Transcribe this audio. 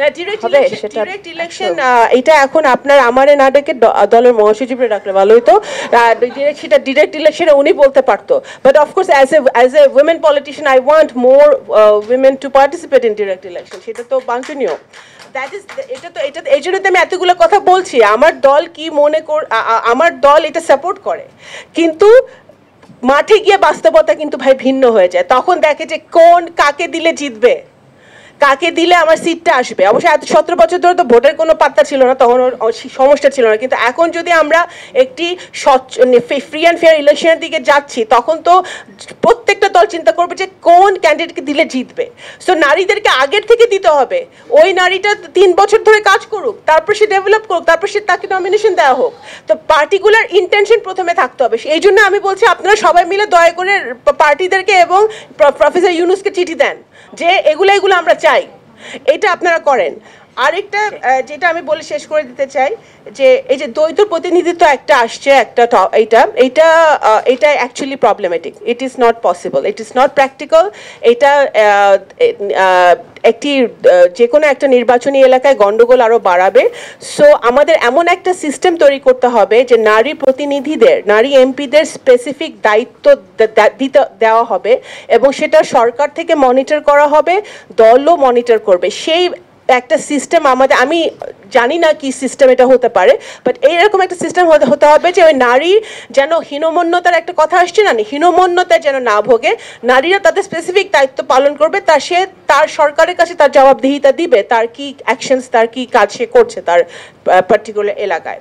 Direct election এটা এখন আপনার আমারে না ডেকে দলের মহাসচিবরে ডাকলে ভালো হইতো। সেটা ডিরেক্ট ইলেকশনে উনি বলতে পারতো, but of course as a women politician I want more women to participate in direct election. সেটা তো বাঞ্ছনীয়। এটা এই জন্য তো আমি এতগুলো কথা বলছি। আমার দল কি মনে আমার দল এটা সাপোর্ট করে, কিন্তু মাঠে গিয়ে বাস্তবতা কিন্তু ভাই ভিন্ন হয়ে যায়। তখন দেখে যে কাকে দিলে জিতবে, কাকে দিলে আমার সিটটা আসবে। অবশ্যই 17 বছর ধরে তো ভোটের কোনো পাত্তা ছিল না, তখন সমস্যা ছিল না, কিন্তু এখন যদি আমরা একটি ফ্রি অ্যান্ড ফেয়ার ইলেকশনের দিকে যাচ্ছি, তখন তো প্রত্যেকটা দল চিন্তা করবে যে কোন ক্যান্ডিডেটকে দিলে জিতবে। সো নারীদেরকে আগের থেকে দিতে হবে। ওই নারীটা 3 বছর ধরে কাজ করুক, তারপর সে ডেভেলপ করুক, তারপর সে তাকে নমিনেশন দেওয়া হোক। তো পার্টিকুলার ইন্টেনশন প্রথমে থাকতে হবে। এই জন্য আমি বলছি আপনারা সবাই মিলে দয়া করে পার্টিদেরকে এবং প্রফেসর ইউনুসকে চিঠি দেন যে এগুলো আমরা চাই, এটা আপনারা করেন। আরেকটা যেটা আমি বলে শেষ করে দিতে চাই, যে এই যে দ্বৈত প্রতিনিধিত্ব একটা আসছে, এটা actually problematic. It is not possible, it is not practical. এটা একটি যে কোনো একটা নির্বাচনী এলাকায় গন্ডগোল আরও বাড়াবে। সো আমাদের এমন একটা সিস্টেম তৈরি করতে হবে যে নারী প্রতিনিধিদের, নারী এমপিদের স্পেসিফিক দায়িত্ব দেওয়া হবে, এবং সেটা সরকার থেকে মনিটর করা হবে, দলও মনিটর করবে। সেই একটা সিস্টেম আমাদের, আমি জানি না কি সিস্টেম এটা হতে পারে, বাট এইরকম একটা সিস্টেম হতে হবে যে ওই নারী যেন হীনমন্যতার একটা কথা আসছে না, হীনমন্যতায় যেন না ভোগে। নারীরা তাদের স্পেসিফিক দায়িত্ব পালন করবে, তার সরকারের কাছে তার জবাবদিহিতা দিবে, তার কি অ্যাকশনস, তার কি কাজ সে করছে তার পার্টিকুলার এলাকায়।